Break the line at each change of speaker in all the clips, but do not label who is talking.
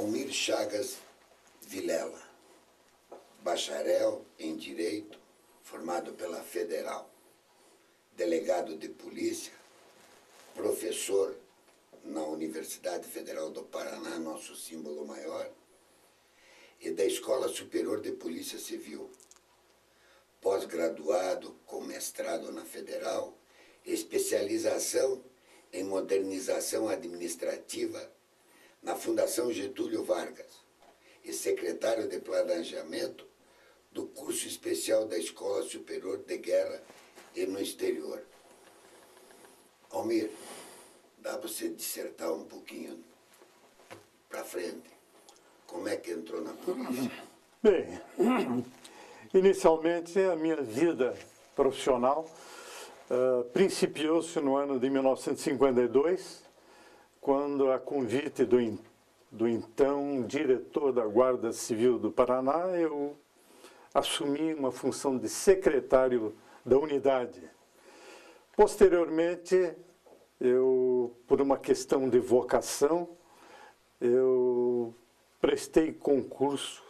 Almir Chagas Vilela, bacharel em Direito, formado pela Federal, delegado de polícia, professor na Universidade Federal do Paraná, nosso símbolo maior, e da Escola Superior de Polícia Civil, pós-graduado com mestrado na Federal, especialização em modernização administrativa na Fundação Getúlio Vargas e secretário de Planejamento do curso especial da Escola Superior de Guerra e no exterior. Almir, dá para você dissertar um pouquinho para frente? Como é que entrou na polícia?
Bem, inicialmente a minha vida profissional principiou-se no ano de 1952, quando, a convite do então diretor da Guarda Civil do Paraná, eu assumi uma função de secretário da unidade. Posteriormente, por uma questão de vocação, eu prestei concurso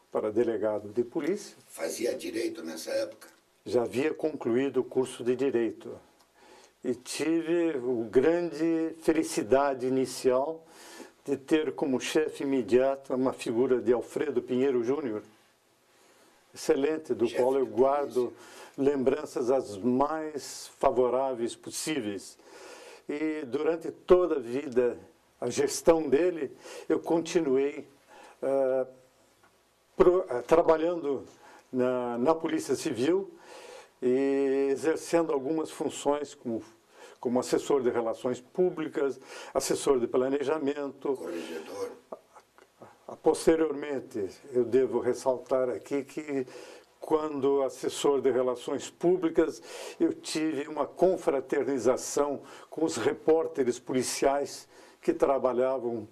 para delegado de polícia.
Fazia direito nessa época?
Já havia concluído o curso de Direito. E tive a grande felicidade inicial de ter como chefe imediato uma figura de Alfredo Pinheiro Júnior, excelente, do qual eu guardo lembranças as mais favoráveis possíveis. E durante toda a vida, a gestão dele, eu continuei trabalhando na Polícia Civil e exercendo algumas funções como assessor de relações públicas, assessor de planejamento.
Corregedor.
Posteriormente, eu devo ressaltar aqui que, quando assessor de relações públicas, eu tive uma confraternização com os repórteres policiais que trabalhavam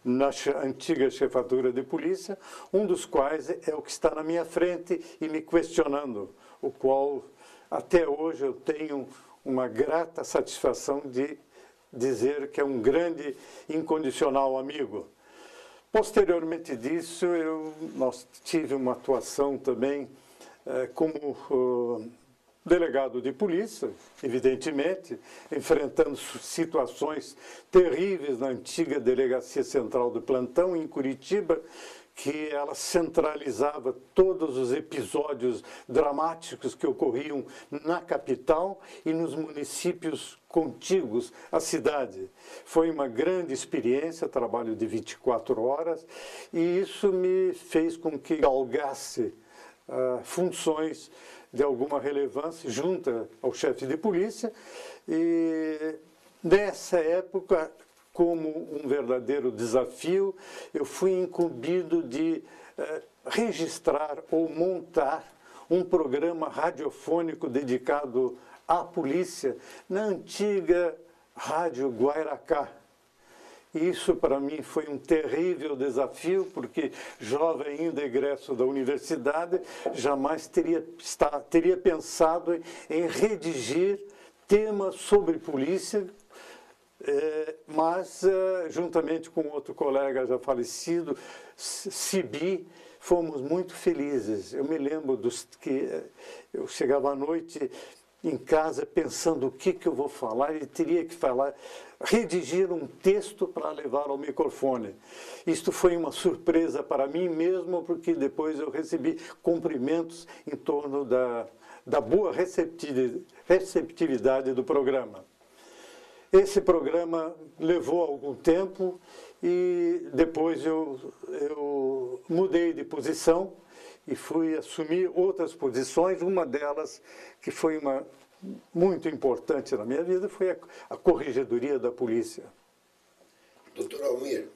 na antiga chefatura de polícia, um dos quais é o que está na minha frente e me questionando, o qual até hoje eu tenho uma grata satisfação de dizer que é um grande incondicional amigo. Posteriormente disso, nós tive uma atuação também como delegado de polícia, evidentemente, enfrentando situações terríveis na antiga Delegacia Central do Plantão, em Curitiba, que ela centralizava todos os episódios dramáticos que ocorriam na capital e nos municípios contíguos à cidade. Foi uma grande experiência, trabalho de 24 horas, e isso me fez com que galgasse funções de alguma relevância junto ao chefe de polícia, e nessa época, como um verdadeiro desafio, eu fui incumbido de registrar ou montar um programa radiofônico dedicado à polícia na antiga Rádio Guairacá. Isso, para mim, foi um terrível desafio, porque, jovem ainda egresso da universidade, jamais teria pensado em redigir temas sobre polícia, mas, juntamente com outro colega já falecido, Cibi, fomos muito felizes. Eu me lembro que eu chegava à noite em casa pensando o que eu vou falar, e teria que redigir um texto para levar ao microfone. Isto foi uma surpresa para mim mesmo, porque depois eu recebi cumprimentos em torno da boa receptividade do programa. Esse programa levou algum tempo e depois eu mudei de posição e fui assumir outras posições. Uma delas, que foi muito importante na minha vida, foi a Corregedoria da Polícia.
Doutor Almir,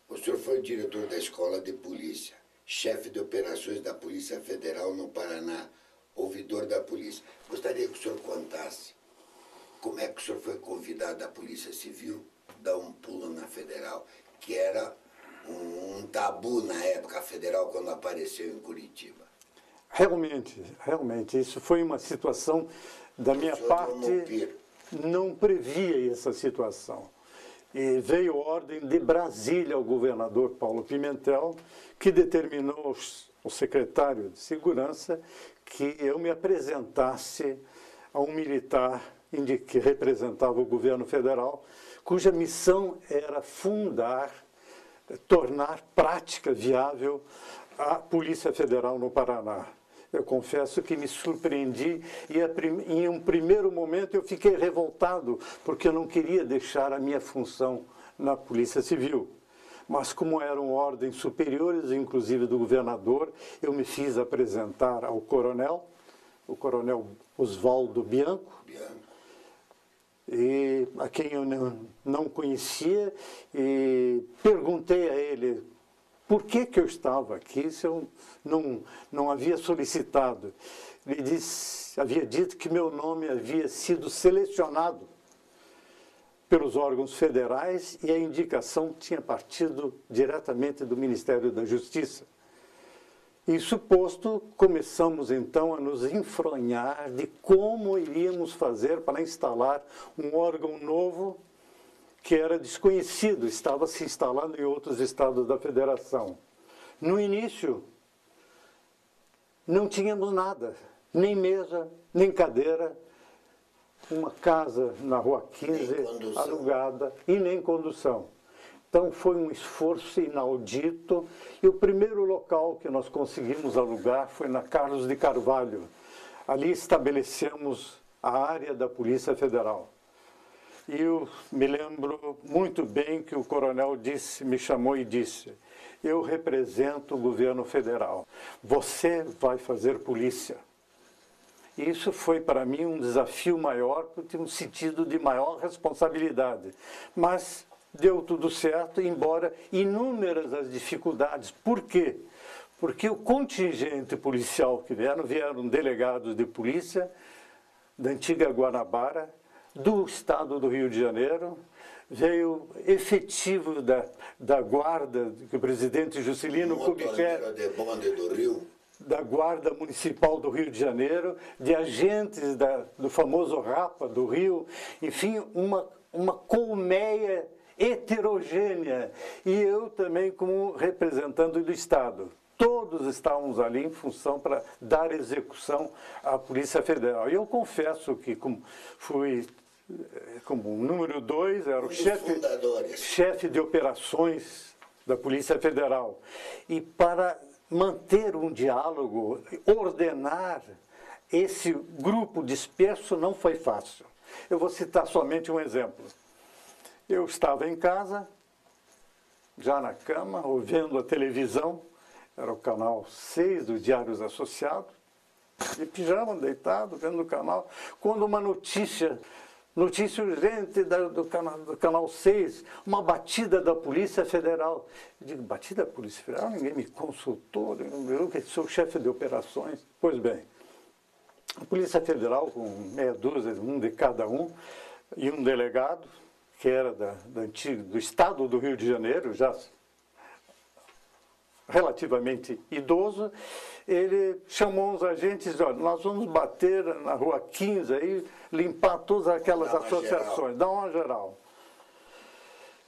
o senhor foi diretor da Escola de Polícia, chefe de operações da Polícia Federal no Paraná, ouvidor da polícia. Gostaria que o senhor contasse como é que o senhor foi convidado da Polícia Civil a dar um pulo na Federal, que era um tabu na época federal quando apareceu em Curitiba.
Realmente, isso foi uma situação da minha parte, não previa essa situação. E veio ordem de Brasília ao governador Paulo Pimentel, que determinou ao secretário de Segurança que eu me apresentasse a um militar que representava o governo federal, cuja missão era tornar prática, viável, a Polícia Federal no Paraná. Eu confesso que me surpreendi e em um primeiro momento eu fiquei revoltado, porque eu não queria deixar a minha função na Polícia Civil. Mas como eram ordens superiores, inclusive do governador, eu me fiz apresentar ao coronel, o coronel Oswaldo Bianco, e a quem eu não conhecia, e perguntei a ele por que eu estava aqui se eu não havia solicitado. Ele havia dito que meu nome havia sido selecionado pelos órgãos federais e a indicação tinha partido diretamente do Ministério da Justiça. Isso posto, começamos então a nos enfronhar de como iríamos fazer para instalar um órgão novo que era desconhecido, estava se instalando em outros estados da federação. No início, não tínhamos nada, nem mesa, nem cadeira, uma casa na Rua 15 alugada e nem condução. Então foi um esforço inaudito e o primeiro local que nós conseguimos alugar foi na Carlos de Carvalho. Ali estabelecemos a área da Polícia Federal. E eu me lembro muito bem que o coronel me chamou e disse: eu represento o governo federal, você vai fazer polícia. E isso foi para mim um desafio maior, porque um sentido de maior responsabilidade. Mas deu tudo certo, embora inúmeras as dificuldades. Por quê? Porque o contingente policial que vieram delegados de polícia da antiga Guanabara, do estado do Rio de Janeiro, veio efetivo da guarda que o presidente Juscelino Kubitschek, da Guarda Municipal do Rio de Janeiro, de agentes do famoso Rapa do Rio, enfim, uma colmeia heterogênea, e eu também como representante do Estado. Todos estávamos ali em função para dar execução à Polícia Federal. E eu confesso que fui como número 2, era o chefe de operações da Polícia Federal. E para manter um diálogo, ordenar esse grupo disperso não foi fácil. Eu vou citar somente um exemplo. Eu estava em casa, já na cama, ouvindo a televisão, era o canal 6 do Diários Associados, de pijama, deitado, vendo o canal, quando uma notícia urgente do canal 6, uma batida da Polícia Federal. Eu digo, batida da Polícia Federal? Ninguém me consultou, eu que sou chefe de operações. Pois bem, a Polícia Federal, com meia dúzia, um de cada um, e um delegado, que era do estado do Rio de Janeiro, já relativamente idoso, ele chamou os agentes e disse: olha, nós vamos bater na Rua 15 aí, limpar todas aquelas associações, dar uma geral.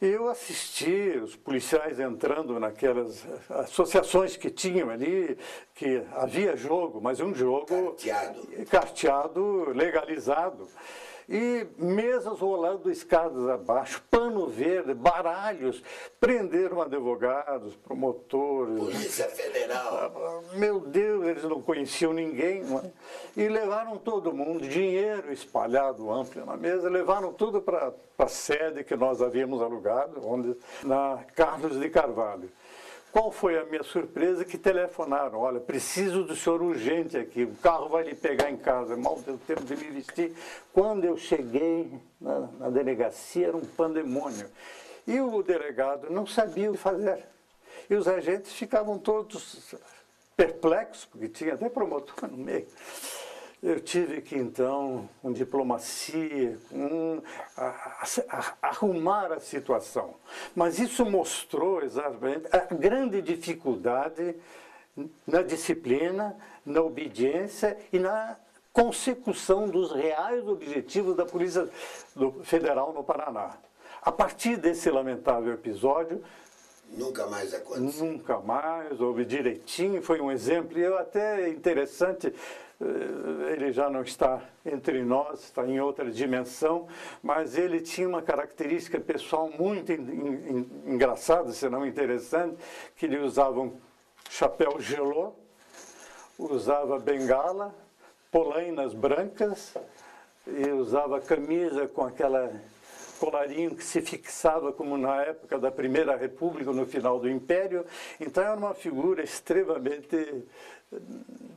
E eu assisti os policiais entrando naquelas associações que tinham ali, que havia jogo, mas um jogo carteado, legalizado. E mesas rolando escadas abaixo, pano verde, baralhos, prenderam advogados, promotores.
Polícia Federal.
Meu Deus, eles não conheciam ninguém, né? E levaram todo mundo, dinheiro espalhado amplo na mesa, levaram tudo para a sede que nós havíamos alugado, na Carlos de Carvalho. Qual foi a minha surpresa? Que telefonaram: olha, preciso do senhor urgente aqui, o carro vai lhe pegar em casa. Mal deu tempo de me vestir. Quando eu cheguei na delegacia, era um pandemônio. E o delegado não sabia o que fazer. E os agentes ficavam todos perplexos, porque tinha até promotor no meio. Eu tive que, então, com diplomacia, arrumar a situação. Mas isso mostrou exatamente a grande dificuldade na disciplina, na obediência e na consecução dos reais objetivos da Polícia Federal no Paraná. A partir desse lamentável episódio,
Nunca mais aconteceu.
nunca mais, houve direitinho, foi um exemplo, e eu até interessante, ele já não está entre nós, está em outra dimensão, mas ele tinha uma característica pessoal muito engraçada, se não interessante, que ele usava um chapéu gelô, usava bengala, polainas brancas, e usava camisa com aquela colarinho que se fixava como na época da Primeira República, no final do Império. Então era uma figura extremamente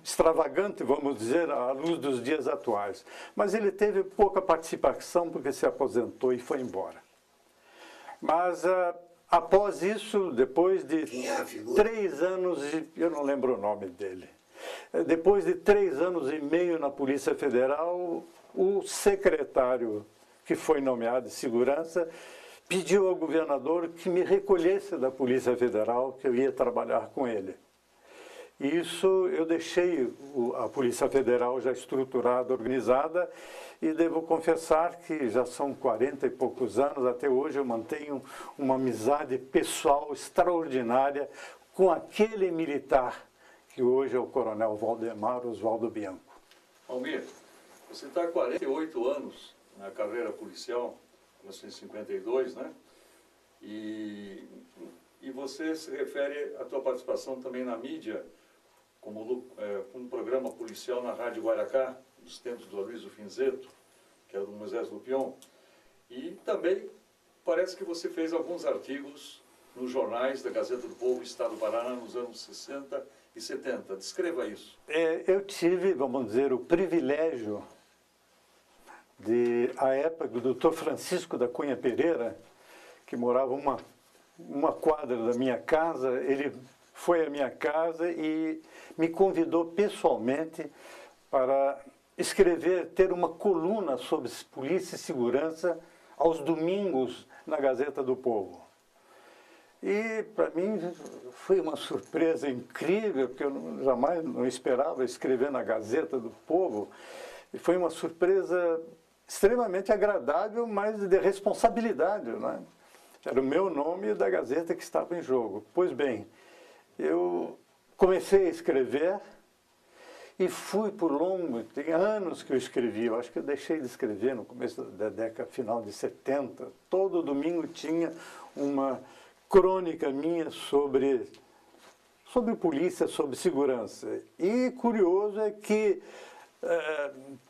extravagante, vamos dizer, à luz dos dias atuais. Mas ele teve pouca participação porque se aposentou e foi embora. Mas após isso, depois de
Quem é a figura?
3 anos, eu não lembro o nome dele, depois de 3 anos e meio na Polícia Federal, o secretário que foi nomeado de segurança pediu ao governador que me recolhesse da Polícia Federal, que eu ia trabalhar com ele. Isso eu deixei a Polícia Federal já estruturada, organizada, e devo confessar que já são 40 e poucos anos, até hoje eu mantenho uma amizade pessoal extraordinária com aquele militar que hoje é o coronel Valdemar Oswaldo Bianco.
Almir, você está há 48 anos na carreira policial, 1952, né? E você se refere à tua participação também na mídia, como um programa policial na Rádio Guaracá, dos tempos do Aloysio Finzetto, que era do Moisés Lupion. E também parece que você fez alguns artigos nos jornais da Gazeta do Povo, Estado do Paraná, nos anos 60 e 70. Descreva isso.
Eu tive, vamos dizer, o privilégio a época do Dr. Francisco da Cunha Pereira, que morava uma quadra da minha casa. Ele foi à minha casa e me convidou pessoalmente para escrever, ter uma coluna sobre polícia e segurança aos domingos na Gazeta do Povo. E para mim foi uma surpresa incrível, porque eu jamais não esperava escrever na Gazeta do Povo. E foi uma surpresa extremamente agradável, mas de responsabilidade, né? Era o meu nome e da Gazeta que estava em jogo. Pois bem, eu comecei a escrever e fui por longo, tem anos que eu escrevi, eu acho que eu deixei de escrever no começo da década, final de 70. Todo domingo tinha uma crônica minha sobre polícia, sobre segurança. E curioso é que,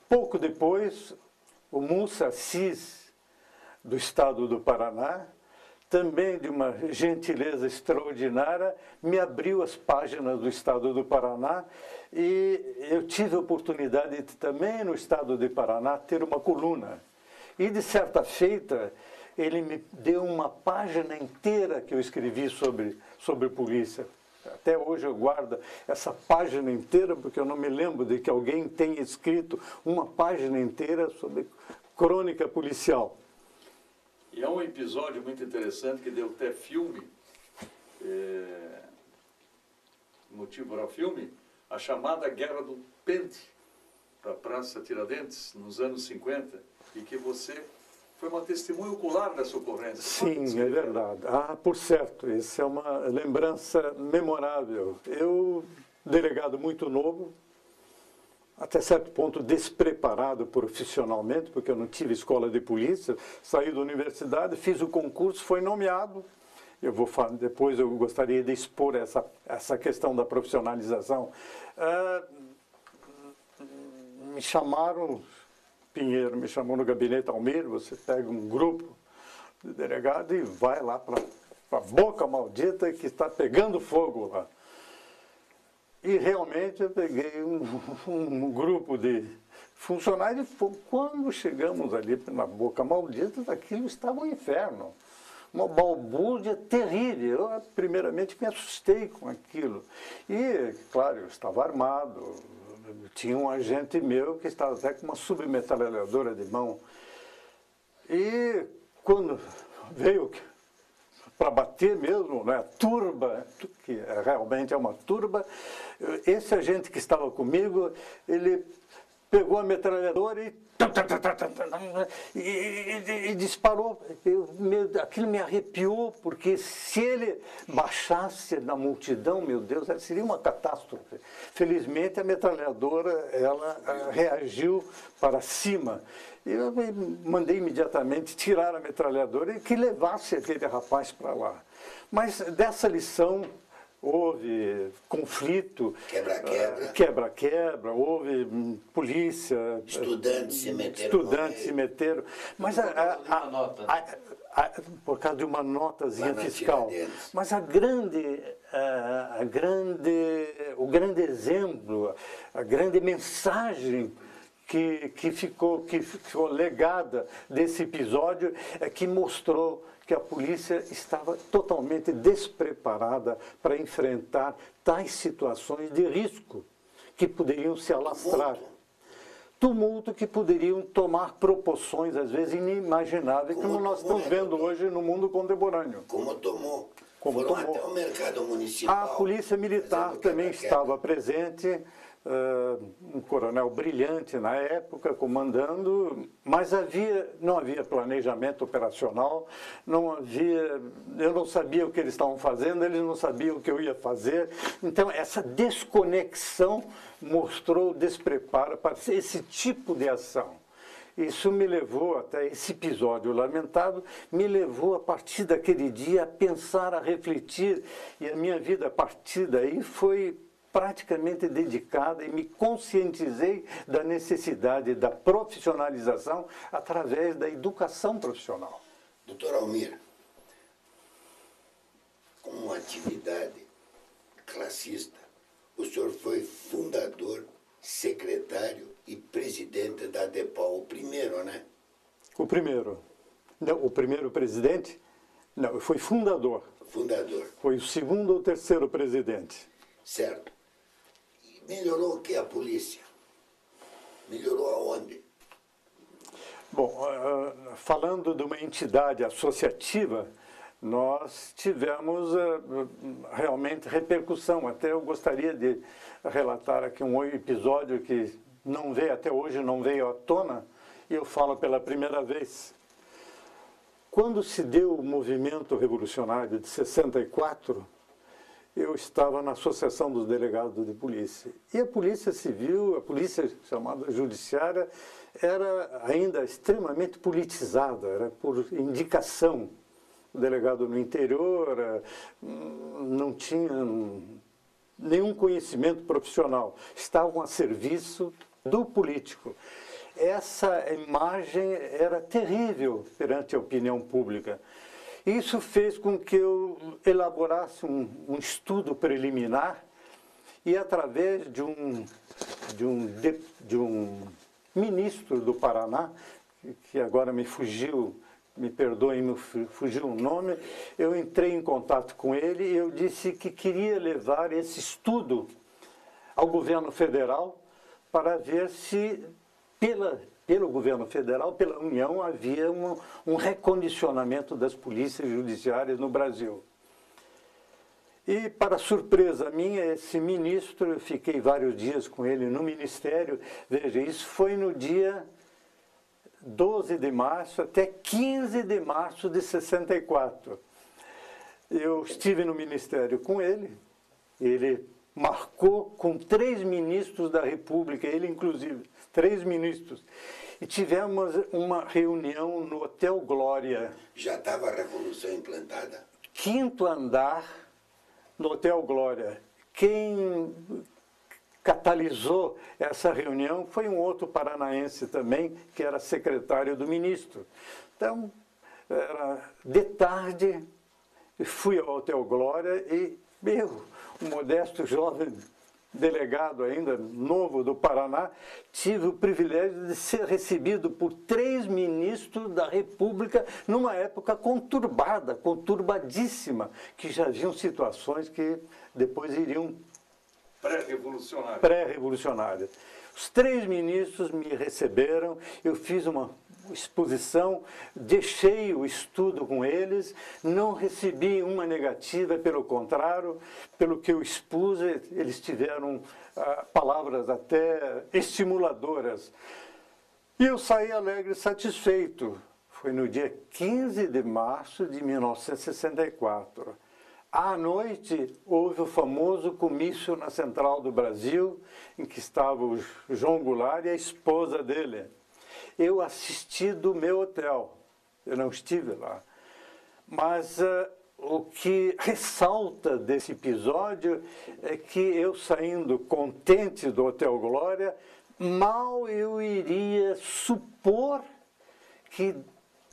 pouco depois, o Mussa Assis, do estado do Paraná, também de uma gentileza extraordinária, me abriu as páginas do estado do Paraná e eu tive a oportunidade de também no estado do Paraná ter uma coluna. E de certa feita, ele me deu uma página inteira que eu escrevi sobre polícia. Até hoje eu guardo essa página inteira, porque eu não me lembro de que alguém tenha escrito uma página inteira sobre crônica policial.
E há um episódio muito interessante que deu até filme, motivo para o filme, a chamada Guerra do Pente, para a Praça Tiradentes, nos anos 50, e que você foi uma testemunha ocular dessa ocorrência.
Sim, é verdade. Por certo, isso é uma lembrança memorável. Eu, delegado muito novo, até certo ponto despreparado profissionalmente, porque eu não tive escola de polícia, saí da universidade, fiz o concurso, fui nomeado. Depois eu gostaria de expor essa questão da profissionalização. Me chamaram, Pinheiro me chamou no gabinete: Almir, você pega um grupo de delegado e vai lá para a Boca Maldita, que está pegando fogo lá. E realmente eu peguei um grupo de funcionários. Quando chegamos ali na Boca Maldita, aquilo estava um inferno. Uma balbúrdia terrível. Eu, primeiramente, me assustei com aquilo. E, claro, eu estava armado. Tinha um agente meu que estava até com uma submetralhadora de mão. E quando veio para bater mesmo, né, a turba, que realmente é uma turba, esse agente que estava comigo, ele pegou a metralhadora e e disparou. Aquilo me arrepiou, porque se ele baixasse na multidão, meu Deus, seria uma catástrofe. Felizmente, a metralhadora, ela reagiu para cima. Eu mandei imediatamente tirar a metralhadora e que levasse aquele rapaz para lá. Mas dessa lição houve conflito, quebra-quebra, houve polícia,
estudantes se meteram.
Mas por causa de uma notazinha fiscal. Mas o grande exemplo, a grande mensagem que ficou legada desse episódio é que mostrou que a polícia estava totalmente despreparada para enfrentar tais situações de risco que poderiam se alastrar. Tumulto que poderiam tomar proporções, às vezes, inimagináveis, como nós estamos vendo hoje no mundo contemporâneo.
Como tomou. Foram até o mercado municipal.
A polícia militar também estava presente, um coronel brilhante na época, comandando, mas não havia planejamento operacional, eu não sabia o que eles estavam fazendo, eles não sabiam o que eu ia fazer. Então, essa desconexão mostrou despreparo para esse tipo de ação. Isso me levou, até esse episódio lamentável, me levou a partir daquele dia a pensar, a refletir, e a minha vida a partir daí foi praticamente dedicada e me conscientizei da necessidade da profissionalização através da educação profissional.
Doutor Almir, como uma atividade classista, o senhor foi fundador, secretário e presidente da ADEPOL, o primeiro, né?
O primeiro. Não, o primeiro presidente? Não, foi fundador.
Fundador.
Foi o segundo ou terceiro presidente.
Certo. E melhorou o que a polícia? Melhorou aonde?
Bom, falando de uma entidade associativa, nós tivemos realmente repercussão. Até eu gostaria de relatar aqui um episódio que não veio até hoje, não veio à tona, e eu falo pela primeira vez. Quando se deu o movimento revolucionário de 64, eu estava na Associação dos Delegados de Polícia. E a Polícia Civil, a polícia chamada judiciária, era ainda extremamente politizada, era por indicação. O delegado no interior não tinha nenhum conhecimento profissional, estavam a serviço do político. Essa imagem era terrível perante a opinião pública. Isso fez com que eu elaborasse um estudo preliminar e, através de um ministro do Paraná, que agora me fugiu, me perdoem, me fugiu o nome, eu entrei em contato com ele e eu disse que queria levar esse estudo ao governo federal para ver se, pelo governo federal, pela União, havia um recondicionamento das polícias judiciárias no Brasil. E, para surpresa minha, esse ministro, eu fiquei vários dias com ele no ministério, veja, isso foi no dia 12 de março até 15 de março de 64. Eu estive no ministério com ele marcou com 3 ministros da República, ele inclusive, 3 ministros. E tivemos uma reunião no Hotel Glória.
Já estava a Revolução implantada?
5º andar no Hotel Glória. Quem catalisou essa reunião foi um outro paranaense também, que era secretário do ministro. Então, era de tarde, fui ao Hotel Glória e eu, um modesto jovem delegado ainda, novo do Paraná, tive o privilégio de ser recebido por 3 ministros da República numa época conturbada, conturbadíssima, que já haviam situações que depois iriam pré-revolucionárias. Os 3 ministros me receberam, eu fiz uma exposição, deixei o estudo com eles, não recebi uma negativa, pelo contrário, pelo que eu expus, eles tiveram palavras até estimuladoras. E eu saí alegre e satisfeito. Foi no dia 15 de março de 1964. À noite, houve o famoso comício na Central do Brasil, em que estava o João Goulart e a esposa dele. Eu assisti do meu hotel, eu não estive lá. Mas o que ressalta desse episódio é que eu, saindo contente do Hotel Glória, mal eu iria supor que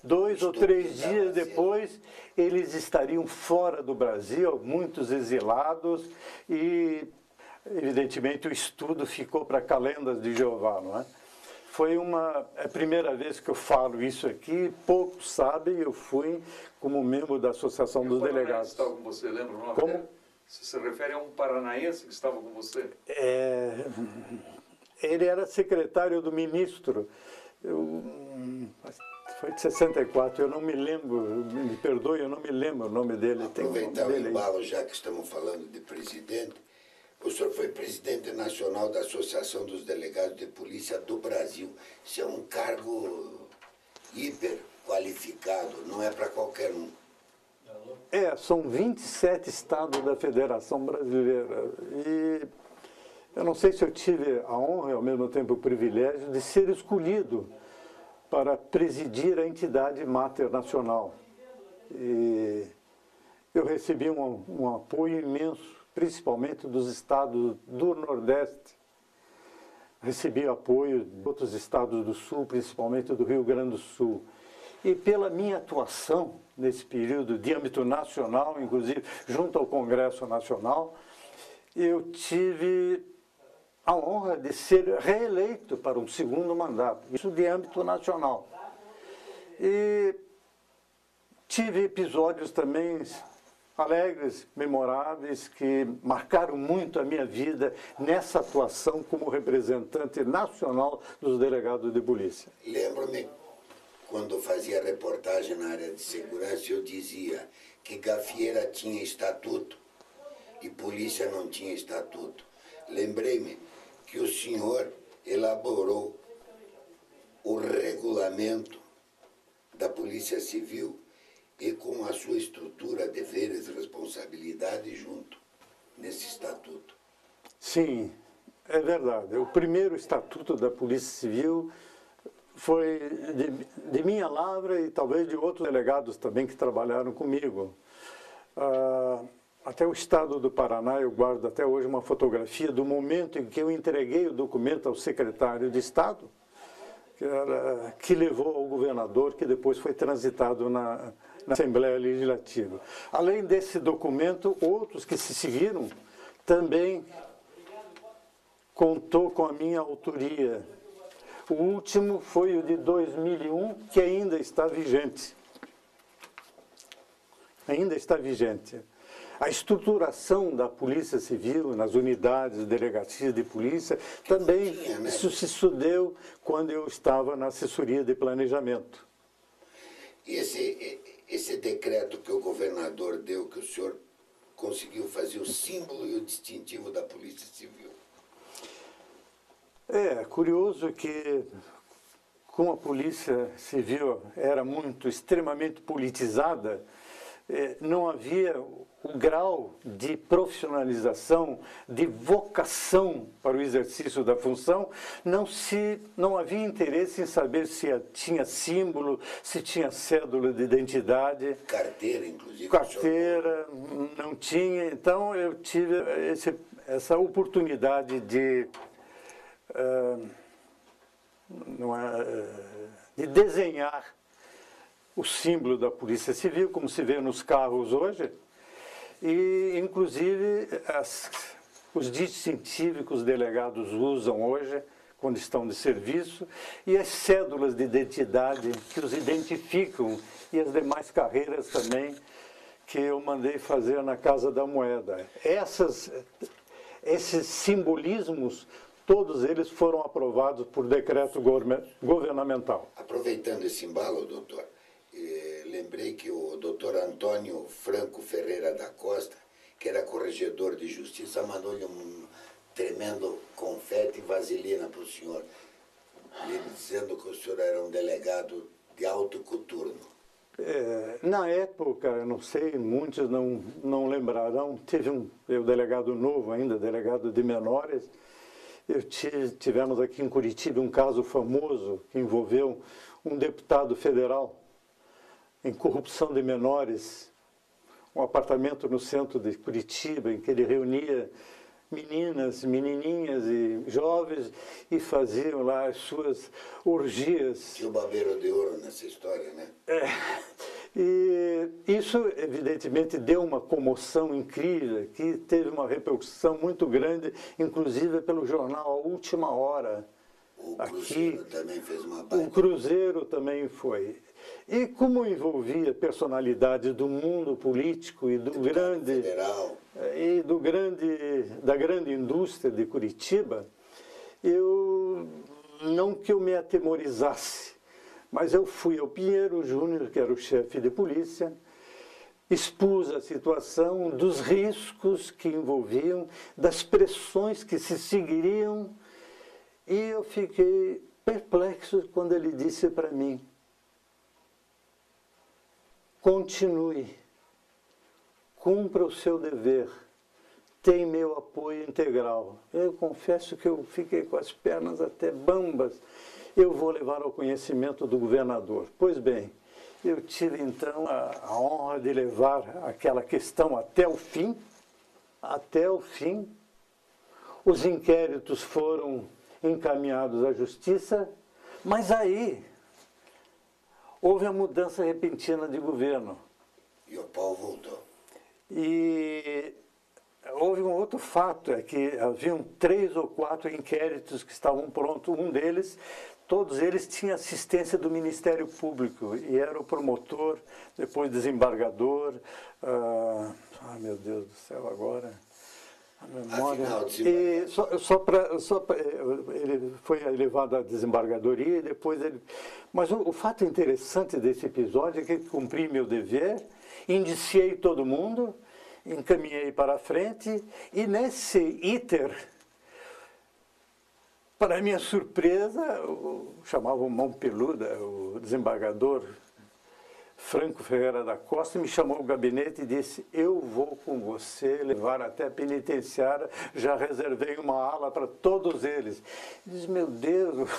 2 ou 3 dias depois eles estariam fora do Brasil, muitos exilados, e evidentemente o estudo ficou para Calendas de Jeová, não é? Foi a primeira vez que eu falo isso aqui, poucos sabem, eu fui como membro da Associação dos Delegados.
Estava com você, lembra o nome
Como?
dele? Se refere a um paranaense que estava com você?
Ele era secretário do ministro. Foi de 64, eu não me lembro, me perdoe, eu não me lembro o nome dele.
Aproveitar o embalo, já que estamos falando de presidente, o senhor foi presidente nacional da Associação dos Delegados de Polícia do Brasil. Isso é um cargo hiper qualificado, não é para qualquer um.
São 27 estados da Federação Brasileira. E eu não sei se eu tive a honra e ao mesmo tempo o privilégio de ser escolhido para presidir a entidade máter nacional. E eu recebi um apoio imenso, principalmente dos estados do Nordeste. Recebi apoio de outros estados do Sul, principalmente do Rio Grande do Sul. E pela minha atuação nesse período de âmbito nacional, inclusive junto ao Congresso Nacional, eu tive a honra de ser reeleito para um segundo mandato, isso de âmbito nacional. E tive episódios também alegres, memoráveis, que marcaram muito a minha vida nessa atuação como representante nacional dos delegados de polícia.
Lembro-me, quando fazia reportagem na área de segurança, eu dizia que gafieira tinha estatuto e polícia não tinha estatuto. Lembrei-me que o senhor elaborou o regulamento da Polícia Civil e com a sua estrutura, deveres e responsabilidades junto nesse estatuto.
Sim, é verdade. O primeiro estatuto da Polícia Civil foi de minha lavra e talvez de outros delegados também que trabalharam comigo. Até o estado do Paraná, eu guardo até hoje uma fotografia do momento em que eu entreguei o documento ao secretário de Estado, que levou ao governador, que depois foi transitado na Assembleia Legislativa. Além desse documento, outros que se seguiram também contou com a minha autoria. O último foi o de 2001, que ainda está vigente. Ainda está vigente. A estruturação da Polícia Civil nas unidades, delegacias de polícia, também isso se sucedeu quando eu estava na assessoria de planejamento.
E esse decreto que o governador deu, que o senhor conseguiu fazer o símbolo e o distintivo da Polícia Civil?
É curioso que, como a Polícia Civil era extremamente politizada, não havia o grau de profissionalização, de vocação para o exercício da função, não havia interesse em saber se tinha símbolo, se tinha cédula de identidade.
Carteira, inclusive.
Carteira, não tinha. Então, eu tive essa oportunidade de desenhar o símbolo da Polícia Civil, como se vê nos carros hoje, e, inclusive, os distintivos que os delegados usam hoje, quando estão de serviço, e as cédulas de identidade que os identificam, e as demais carreiras também, que eu mandei fazer na Casa da Moeda. Esses simbolismos, todos eles foram aprovados por decreto governamental.
Aproveitando esse embalo, doutor, lembrei que o doutor Antônio Franco Ferreira da Costa, que era corregedor de justiça, mandou-lhe um tremendo confete e vaselina para o senhor. lhe dizendo que o senhor era um delegado de alto coturno.
Na época, eu não sei, muitos não lembrarão, eu delegado novo ainda, delegado de menores, tivemos aqui em Curitiba um caso famoso que envolveu um deputado federal em corrupção de menores, um apartamento no centro de Curitiba, em que ele reunia meninas, menininhas e jovens e faziam lá as suas orgias.
Tinha o babeiro de ouro nessa história, né?
E isso, evidentemente, deu uma comoção incrível, que teve uma repercussão muito grande, inclusive pelo jornal A Última Hora.
O Cruzeiro também fez uma baita.
O Cruzeiro também foi. E como envolvia personalidades do mundo político e
federal.
Da grande indústria de Curitiba, não que eu me atemorizasse, mas eu fui ao Pinheiro Júnior, que era o chefe de polícia, expus a situação dos riscos que envolviam, das pressões que se seguiriam, e eu fiquei perplexo quando ele disse para mim: continue, cumpra o seu dever, tem meu apoio integral. Eu confesso que eu fiquei com as pernas até bambas. Eu vou levar ao conhecimento do governador. Pois bem, eu tive então a honra de levar aquela questão até o fim. Até o fim. Os inquéritos foram encaminhados à justiça, mas aí houve a mudança repentina de governo.
E o pau voltou.
E houve um outro fato, é que haviam 3 ou 4 inquéritos que estavam prontos. Um deles, todos eles tinham assistência do Ministério Público, e era o promotor, depois desembargador. Meu Deus do céu, agora a memória. E ele foi levado à desembargadoria e depois ele. Mas o fato interessante desse episódio é que cumpri meu dever, indiciei todo mundo, encaminhei para frente, e nesse iter, para minha surpresa, chamavam mão peluda, o desembargador Franco Ferreira da Costa me chamou ao gabinete e disse: eu vou com você levar até a penitenciária, já reservei uma ala para todos eles. Diz: meu Deus,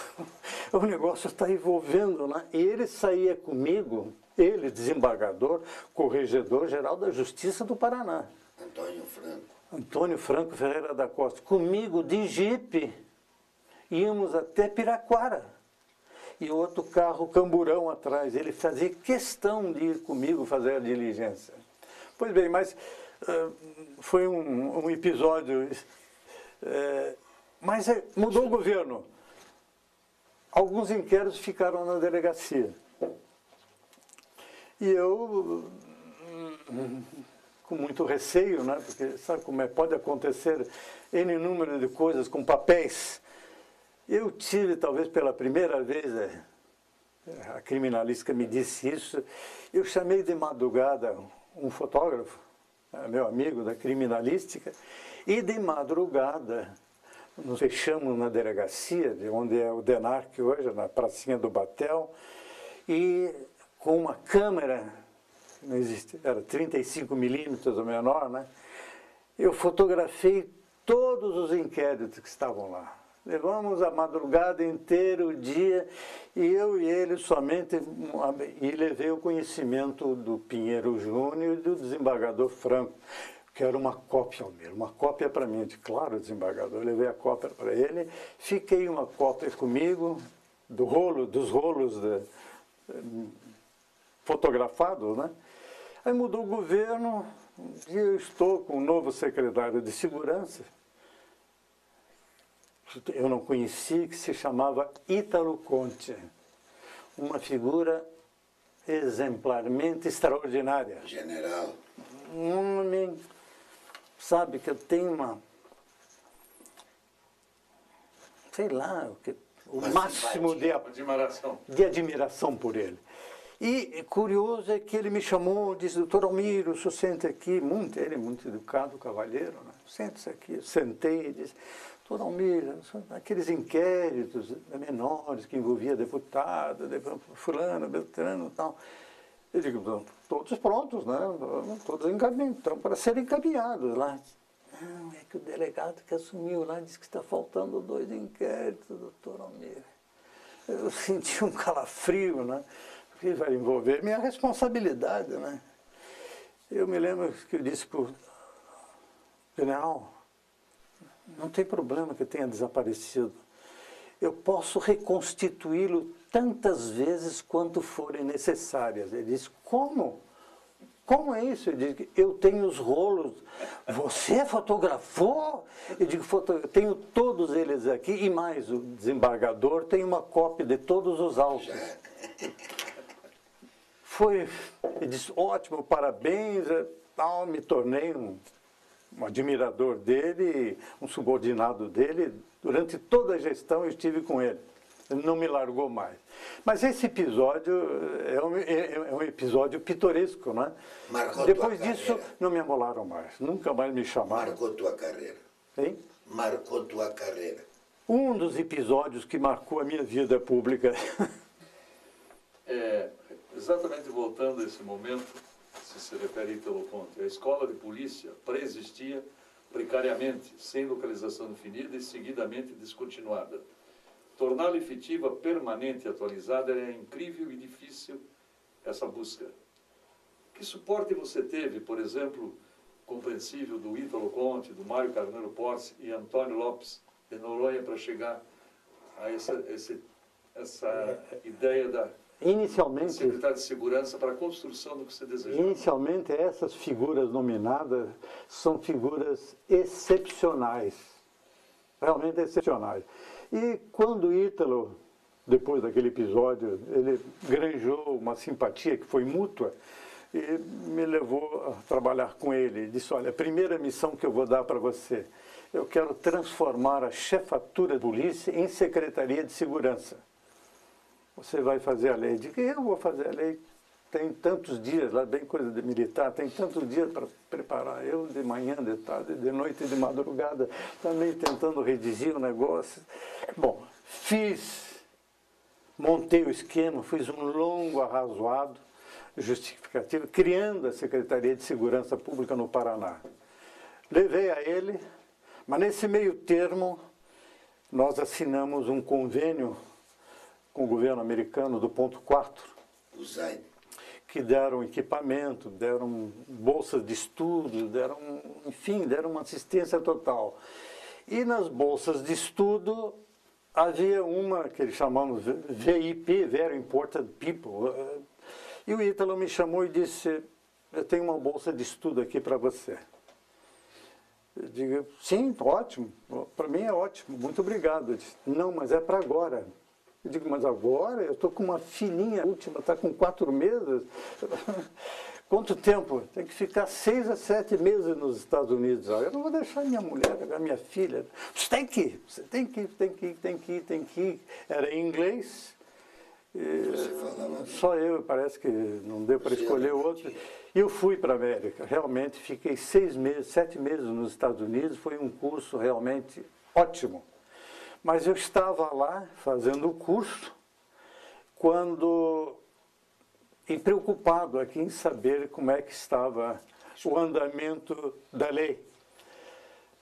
o negócio está envolvendo, né? E ele saía comigo, ele, desembargador, corregedor-geral da Justiça do Paraná. Antônio Franco Ferreira da Costa. Comigo, de jipe, íamos até Piraquara. E outro carro, camburão atrás. Ele fazia questão de ir comigo fazer a diligência. Pois bem, mas foi um episódio. Mas mudou o governo. Alguns inquéritos ficaram na delegacia. E eu, com muito receio, né? Porque sabe como é? Pode acontecer N número de coisas com papéis. Eu tive, talvez pela primeira vez, a criminalística me disse isso, eu chamei de madrugada um fotógrafo, meu amigo da criminalística, e de madrugada nos fechamos na delegacia, de onde é o DENARC hoje, na pracinha do Batel, e com uma câmera, não existe, era 35mm ou menor, né? Eu fotografei todos os inquéritos que estavam lá. Levamos a madrugada inteira, o dia, e eu e ele somente, e levei o conhecimento do Pinheiro Júnior e do desembargador Franco, que era uma cópia ao meu, uma cópia para mim, de claro, desembargador, eu levei a cópia para ele, fiquei uma cópia comigo, dos rolos fotografados, né? Aí mudou o governo, e eu estou com um novo secretário de Segurança, eu não conheci, que se chamava Ítalo Conte, uma figura exemplarmente extraordinária.
General.
Um homem, sabe, que eu tenho uma, sei lá, o máximo de admiração por ele. E curioso é que ele me chamou, disse: doutor Almiro, o senhor sente aqui, ele muito educado, cavalheiro, né? Sente-se aqui. Eu sentei e disse: doutor Almir, aqueles inquéritos menores que envolvia deputado, fulano, beltrano e tal. Eu digo, todos prontos, né? Todos encaminhados, estão para serem encaminhados lá. Não, é que o delegado que assumiu lá disse que está faltando 2 inquéritos, doutor Almir. Eu senti um calafrio, né? Porque vai envolver minha responsabilidade, né? Eu me lembro que eu disse para o general, não tem problema que tenha desaparecido. Eu posso reconstituí-lo tantas vezes quanto forem necessárias. Ele disse, como? Como é isso? Eu digo, eu tenho os rolos. Você fotografou? Eu digo, eu tenho todos eles aqui e mais o desembargador tem uma cópia de todos os autos. Ele disse, ótimo, parabéns. Tal, me tornei um admirador dele, um subordinado dele. Durante toda a gestão eu estive com ele. Ele não me largou mais. Mas esse episódio é um episódio pitoresco, né?
Marcou
Depois
tua
disso,
carreira.
não me amolaram mais. Nunca mais me chamaram.
Marcou tua carreira.
Hein?
Marcou tua carreira.
Um dos episódios que marcou a minha vida pública.
Exatamente voltando a esse momento, se refere a Ítalo Conte, a escola de polícia pré-existia precariamente, sem localização definida e seguidamente descontinuada. Torná-la efetiva, permanente e atualizada era incrível e difícil essa busca. Que suporte você teve, por exemplo, compreensível do Ítalo Conte, do Mário Carneiro Porce e Antônio Lopes de Noronha para chegar a essa ideia da
Inicialmente,
secretário de Segurança para a construção do que você desejava?
Inicialmente, essas figuras nominadas são figuras excepcionais, realmente excepcionais. E quando Ítalo, depois daquele episódio, ele granjou uma simpatia que foi mútua, e me levou a trabalhar com ele. Ele disse, olha, a primeira missão que eu vou dar para você, eu quero transformar a chefatura de polícia em secretaria de segurança. Você vai fazer a lei. Eu digo, eu vou fazer a lei. Tem tantos dias, lá bem coisa de militar, tem tantos dias para preparar. Eu de manhã, de tarde, de noite e de madrugada, também tentando redigir o negócio. Bom, montei o esquema, fiz um longo arrazoado justificativo, criando a Secretaria de Segurança Pública no Paraná. Levei a ele, mas nesse meio termo, nós assinamos um convênio com o governo americano do ponto 4, que deram equipamento, deram bolsas de estudo, deram uma assistência total. E nas bolsas de estudo havia uma que eles chamamos VIP, Very Important People. E o Ítalo me chamou e disse, eu tenho uma bolsa de estudo aqui para você. Eu digo, sim, ótimo, para mim é ótimo, muito obrigado. Ele disse, não, mas é para agora. Eu digo, mas agora eu estou com uma filhinha última, está com 4 meses. Quanto tempo? Tem que ficar 6 a 7 meses nos Estados Unidos. Eu não vou deixar minha mulher, a minha filha. Você tem que ir, você tem que ir. Era em inglês. Só eu, parece que não deu para escolher outro. E eu fui para a América. Realmente fiquei 7 meses nos Estados Unidos. Foi um curso realmente ótimo. Mas eu estava lá fazendo o curso e preocupado aqui em saber como é que estava o andamento da lei.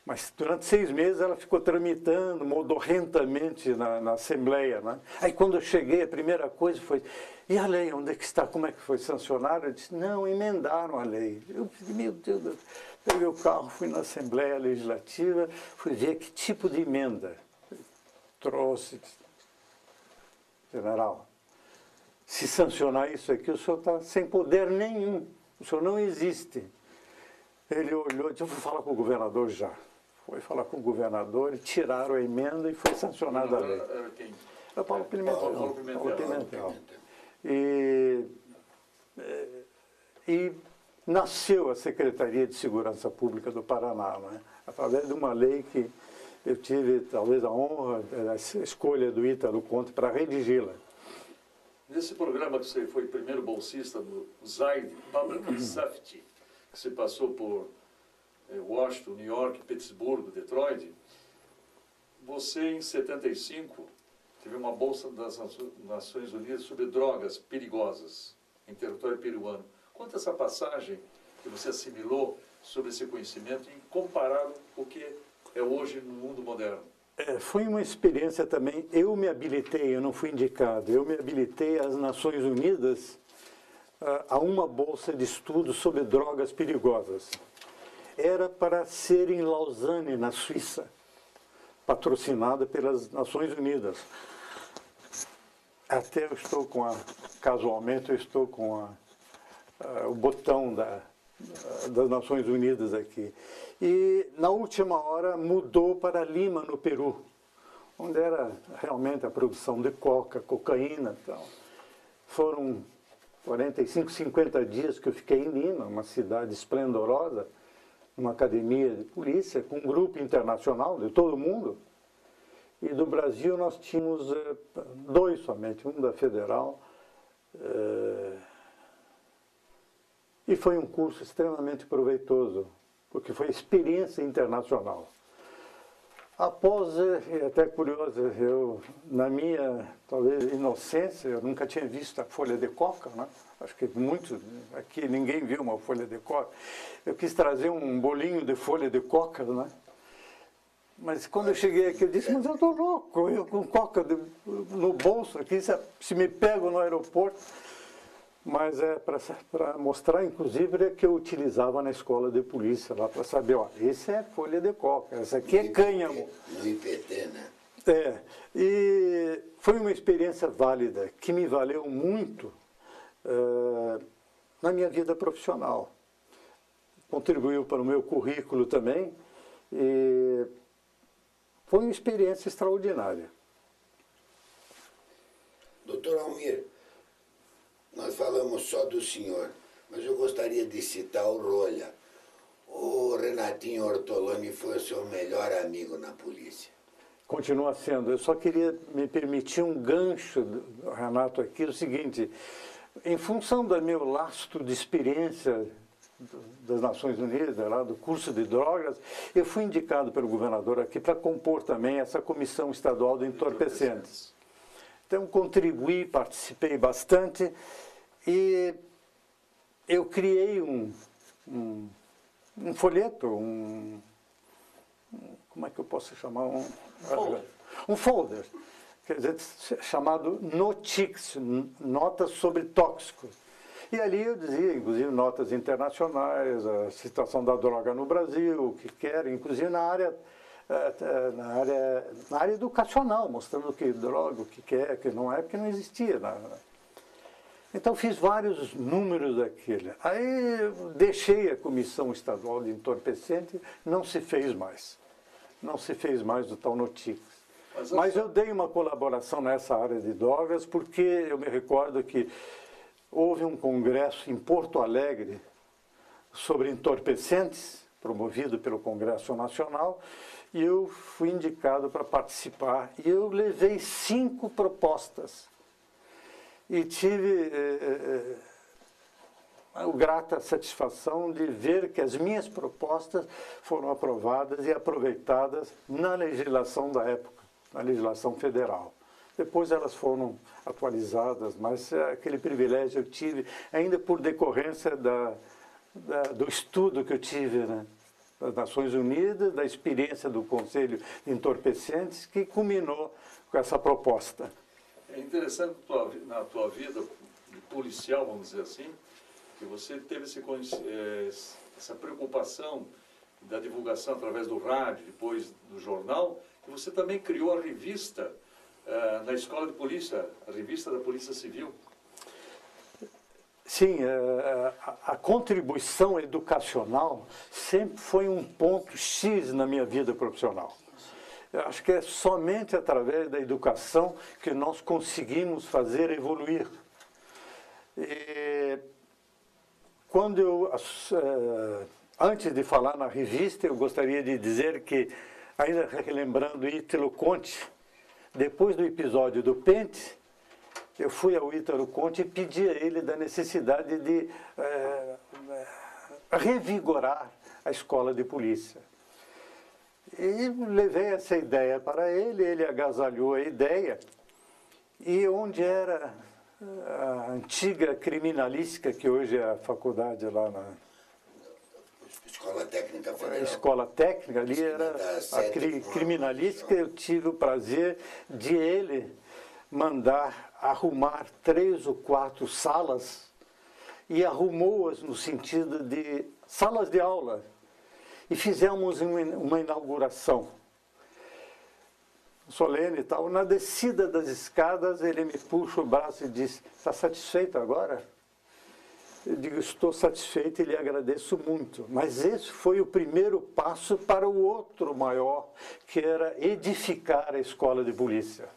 Mas durante 6 meses ela ficou tramitando modorrentamente na Assembleia, né? Aí quando eu cheguei, a primeira coisa foi, e a lei, onde é que está? Como é que foi sancionada? Eu disse, não, emendaram a lei. Eu disse, meu Deus, peguei o carro, fui na Assembleia Legislativa, fui ver que tipo de emenda. Trouxe, general, se sancionar isso aqui, o senhor está sem poder nenhum, o senhor não existe. Ele olhou e disse, eu vou falar com o governador já. Foi falar com o governador, e tiraram a emenda e foi sancionada a lei.
Era quem?
Era Paulo Pimentel.
Paulo Pimentel.
E nasceu a Secretaria de Segurança Pública do Paraná, né? Através de uma lei que eu tive, talvez, a honra, a escolha do Ítalo Conte para redigi-la.
Nesse programa que você foi primeiro bolsista do ZAID, Public Safety, que você passou por Washington, New York, Pittsburgh, Detroit, você, em 75, teve uma bolsa das Nações Unidas sobre drogas perigosas em território peruano. Conta essa passagem que você assimilou sobre esse conhecimento e comparado com o que é hoje no mundo moderno.
Foi uma experiência também, eu me habilitei, eu não fui indicado, eu me habilitei às Nações Unidas a uma bolsa de estudo sobre drogas perigosas. Era para ser em Lausanne, na Suíça, patrocinada pelas Nações Unidas. Até eu estou casualmente eu estou com o botão das Nações Unidas aqui. E na última hora mudou para Lima, no Peru, onde era realmente a produção de coca, cocaína e tal. Foram 45, 50 dias que eu fiquei em Lima, uma cidade esplendorosa, uma academia de polícia, com um grupo internacional de todo mundo. E do Brasil nós tínhamos dois somente, um da Federal. E foi um curso extremamente proveitoso, porque foi experiência internacional. Após, é até curioso, eu, na minha, talvez, inocência, eu nunca tinha visto a folha de coca, né? Acho que muitos, aqui ninguém viu uma folha de coca. Eu quis trazer um bolinho de folha de coca, né? Mas quando eu cheguei aqui, eu disse, mas eu estou louco, eu com coca no bolso aqui, se me pego no aeroporto. Mas é para mostrar, inclusive, que eu utilizava na escola de polícia, lá para saber, ó, esse é folha de coca, essa aqui é cânhamo.
No IPT, né?
E foi uma experiência válida, que me valeu muito na minha vida profissional. Contribuiu para o meu currículo também, e foi uma experiência extraordinária.
Doutor Almir, nós falamos só do senhor, mas eu gostaria de citar o Rolha. O Renatinho Ortolani foi o seu melhor amigo na polícia.
Continua sendo. Eu só queria me permitir um gancho, Renato, aqui, o seguinte, em função do meu lastro de experiência das Nações Unidas, lá do curso de drogas, eu fui indicado pelo governador aqui para compor também essa comissão estadual de entorpecentes. Então, contribuí, participei bastante e eu criei um folheto, como é que eu posso chamar? Um folder, quer dizer, chamado NOTICS, Notas sobre Tóxicos. E ali eu dizia, inclusive, notas internacionais, a situação da droga no Brasil, o que quer, inclusive na área educacional, mostrando que droga, o que quer, que não é, porque não existia. Então fiz vários números daquele. Aí eu deixei a Comissão Estadual de Entorpecente, não se fez mais. Não se fez mais do tal Notics. Mas eu dei uma colaboração nessa área de drogas, porque eu me recordo que houve um congresso em Porto Alegre sobre entorpecentes, promovido pelo Congresso Nacional, e eu fui indicado para participar. E eu levei 5 propostas. E tive a grata satisfação de ver que as minhas propostas foram aprovadas e aproveitadas na legislação da época, na legislação federal. Depois elas foram atualizadas, mas aquele privilégio eu tive ainda por decorrência do estudo que eu tive, né, das Nações Unidas, da experiência do Conselho de Entorpecentes, que culminou com essa proposta.
É interessante na tua vida policial, vamos dizer assim, que você teve essa preocupação da divulgação através do rádio, depois do jornal, e você também criou a revista na escola de polícia, a revista da Polícia Civil.
Sim, a contribuição educacional sempre foi um ponto X na minha vida profissional. Eu acho que é somente através da educação que nós conseguimos fazer evoluir. E quando antes de falar na revista, eu gostaria de dizer que, ainda relembrando Ítalo Conte, depois do episódio do Pente, eu fui ao Ítalo Conte e pedi a ele da necessidade de revigorar a escola de polícia. E levei essa ideia para ele agasalhou a ideia. E onde era a antiga criminalística, que hoje é a faculdade lá na
Escola Técnica Federal.
Escola Técnica, ali era a criminalística, eu tive o prazer de ele mandar arrumar 3 ou 4 salas e arrumou-as no sentido de salas de aula. E fizemos uma inauguração solene e tal. Na descida das escadas, ele me puxa o braço e diz: está satisfeito agora? Eu digo: estou satisfeito e lhe agradeço muito. Mas esse foi o primeiro passo para o outro maior, que era edificar a escola de polícia.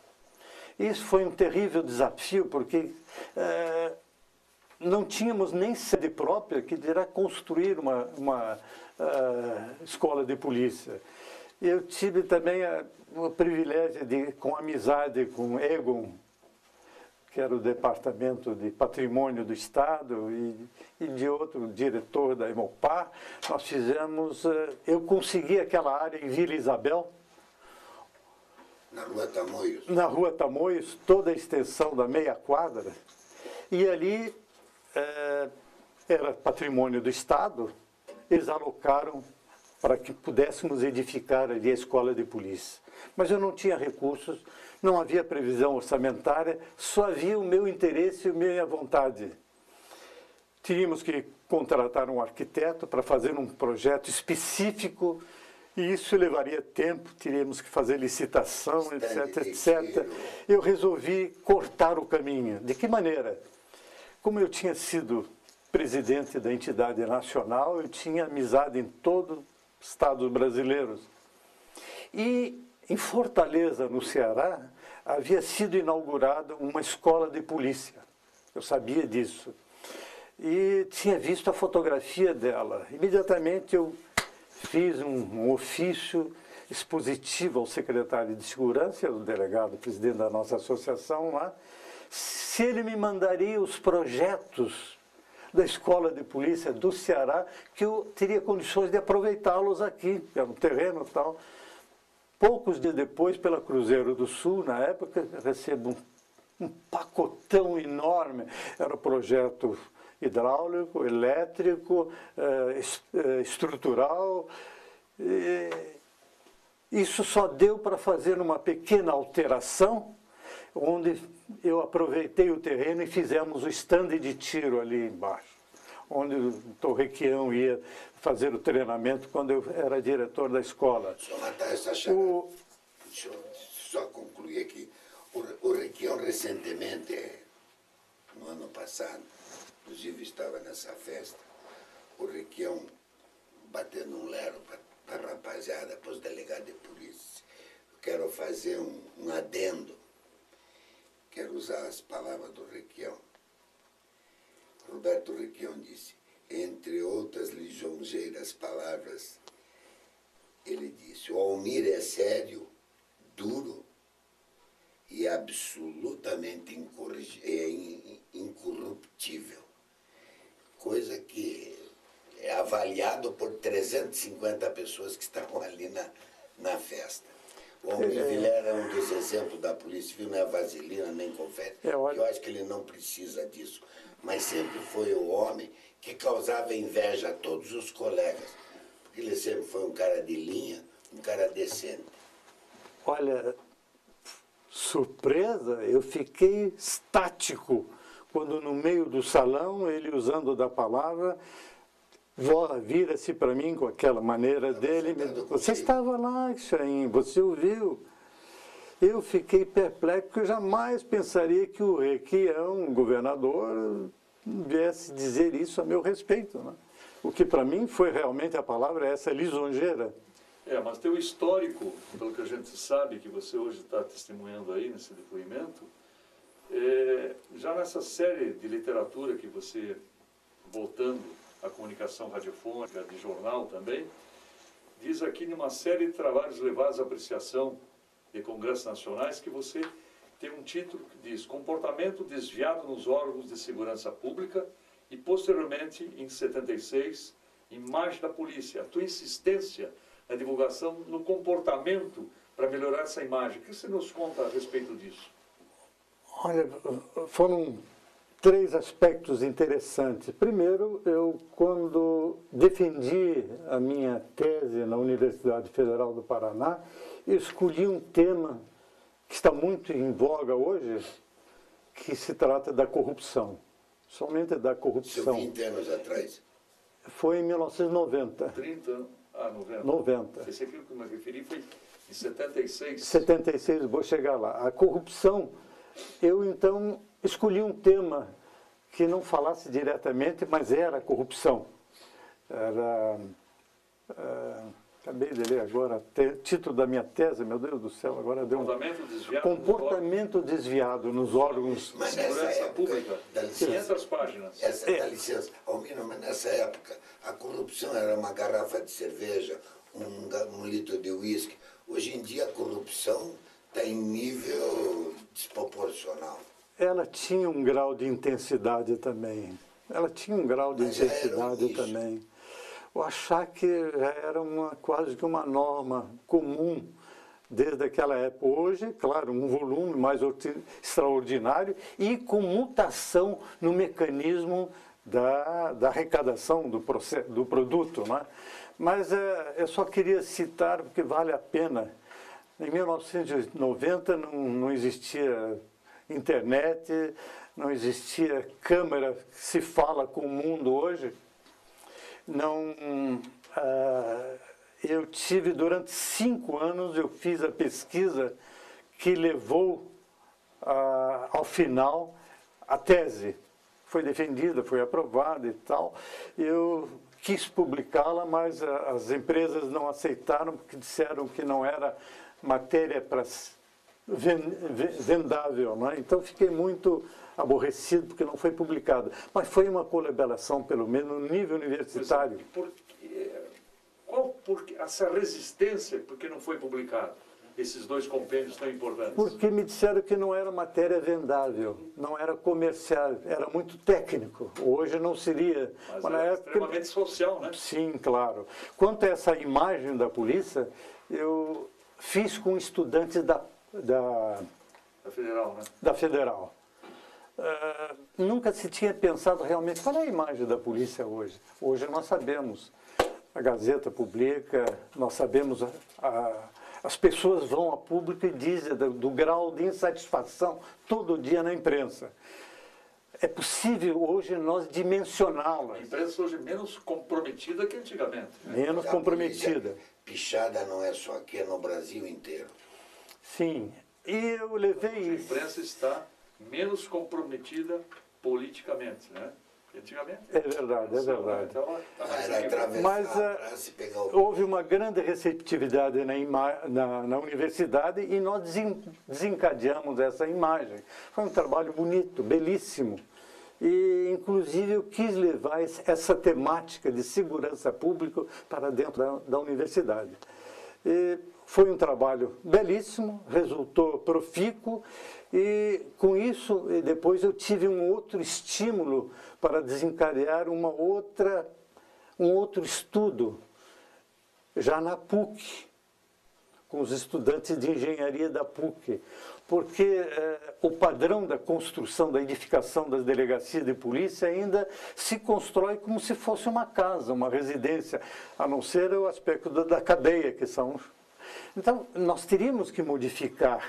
Isso foi um terrível desafio, porque não tínhamos nem sede própria, que dirá construir uma escola de polícia. Eu tive também o privilégio de, com amizade com Egon, que era o Departamento de Patrimônio do Estado, e de outro diretor da Emopar, nós fizemos, eu consegui aquela área em Vila Isabel,
na Rua Tamoios.
Na Rua Tamoios, toda a extensão da meia quadra, e ali era patrimônio do Estado, eles alocaram para que pudéssemos edificar ali a escola de polícia. Mas eu não tinha recursos, não havia previsão orçamentária, só havia o meu interesse e a minha vontade. Tínhamos que contratar um arquiteto para fazer um projeto específico, e isso levaria tempo, teríamos que fazer licitação, etc, etc. Eu resolvi cortar o caminho. De que maneira? Como eu tinha sido presidente da entidade nacional, eu tinha amizade em todos os estados brasileiros. E em Fortaleza, no Ceará, havia sido inaugurada uma escola de polícia. Eu sabia disso. E tinha visto a fotografia dela. Imediatamente eu fiz um ofício expositivo ao secretário de Segurança, o delegado, presidente da nossa associação lá, se ele me mandaria os projetos da Escola de Polícia do Ceará, que eu teria condições de aproveitá-los aqui, que era um terreno e tal. Poucos dias depois, pela Cruzeiro do Sul, na época, recebo um pacotão enorme. Era o projeto hidráulico, elétrico, estrutural. Isso só deu para fazer uma pequena alteração, onde eu aproveitei o terreno e fizemos o estande de tiro ali embaixo, onde o Torrequião ia fazer o treinamento quando eu era diretor da escola.
Só matar essa charada. Deixa eu só concluir aqui. O Requião recentemente, no ano passado, inclusive estava nessa festa, o Requião batendo um lero para a rapaziada, para os delegados de polícia. Eu quero fazer um adendo. Quero usar as palavras do Requião. Roberto Requião disse, entre outras lisonjeiras palavras, ele disse: o Almir é sério, duro e absolutamente incorruptível. Coisa que é avaliado por 350 pessoas que estavam ali na festa. O Almir Vilela é um dos exemplos da Polícia Civil, não é vaselina nem confete, eu acho que ele não precisa disso. Mas sempre foi o homem que causava inveja a todos os colegas, porque ele sempre foi um cara de linha, um cara decente.
Olha, surpresa, eu fiquei estático quando no meio do salão, ele usando da palavra, vira-se para mim com aquela maneira dele, você estava lá, Chaim, você ouviu. Eu fiquei perplexo, porque eu jamais pensaria que o Requião, um governador, viesse dizer isso a meu respeito, né? O que para mim foi realmente a palavra essa, lisonjeira.
Mas teu histórico, pelo que a gente sabe, que você hoje está testemunhando aí nesse depoimento, já nessa série de literatura que você, voltando à comunicação radiofônica, de jornal também, diz aqui numa série de trabalhos levados à apreciação de congressos nacionais que você tem um título que diz Comportamento desviado nos órgãos de segurança pública e, posteriormente, em 76, Imagem da Polícia. A tua insistência na divulgação, no comportamento para melhorar essa imagem. O que você nos conta a respeito disso?
Olha, foram 3 aspectos interessantes. Primeiro, eu, quando defendi a minha tese na Universidade Federal do Paraná, eu escolhi um tema que está muito em voga hoje, que se trata da corrupção. Somente da corrupção.
Isso 20 anos atrás?
Foi em 1990.
30 anos? Ah, 90.
90.
Esse aqui que eu me referi foi em 76.
76, vou chegar lá. A corrupção, eu então escolhi um tema que não falasse diretamente, mas era a corrupção. Era... acabei de ler agora, título da minha tese, meu Deus do céu, agora deu um...
Comportamento desviado
nos órgãos...
Mas
de segurança pública.
dá licença,
500 páginas.
dá licença, Almino, mas nessa época a corrupção era uma garrafa de cerveja, um litro de uísque. Hoje em dia a corrupção está em nível desproporcional.
Ela tinha um grau de intensidade também. Ela tinha um grau de intensidade também. Eu achar que era quase que uma norma comum desde aquela época. Hoje, claro, um volume mais extraordinário e com mutação no mecanismo da arrecadação do produto, né? Mas eu só queria citar, porque vale a pena. Em 1990 não existia internet, não existia câmera que se fala com o mundo hoje. Eu tive, durante 5 anos, eu fiz a pesquisa que levou ao final a tese. Foi defendida, foi aprovada e tal. Eu quis publicá-la, mas as empresas não aceitaram, porque disseram que não era matéria para vendável, né? Então fiquei muito aborrecido porque não foi publicada. Mas foi uma colaboração, pelo menos no nível universitário.
Qual essa resistência porque não foi publicado? Esses 2 compêndios tão importantes.
Porque me disseram que não era matéria vendável, não era comercial, era muito técnico. Hoje não seria.
Mas na época, extremamente social, né?
Sim, claro. Quanto a essa imagem da polícia, eu fiz com estudantes da
Federal, né?
Da Federal. Nunca se tinha pensado realmente qual é a imagem da polícia hoje. Hoje nós sabemos. A Gazeta publica, nós sabemos, as pessoas vão a público e dizem do grau de insatisfação todo dia na imprensa. É possível hoje nós dimensioná-la.
A imprensa hoje é menos comprometida que antigamente. Né?
Menos comprometida.
Pichada não é só aqui, é no Brasil inteiro.
Sim. E eu levei
isso. A imprensa está menos comprometida politicamente, né? Antigamente.
É verdade, é verdade. Mas houve uma grande receptividade na universidade e nós desencadeamos essa imagem. Foi um trabalho bonito, belíssimo. E, inclusive, eu quis levar essa temática de segurança pública para dentro da universidade. E foi um trabalho belíssimo, resultou profícuo e, com isso, depois eu tive um outro estímulo para desencadear um outro estudo, já na PUC, com os estudantes de engenharia da PUC, porque o padrão da construção, da edificação das delegacias de polícia ainda se constrói como se fosse uma casa, uma residência, a não ser o aspecto da cadeia, que são... Então, nós teríamos que modificar,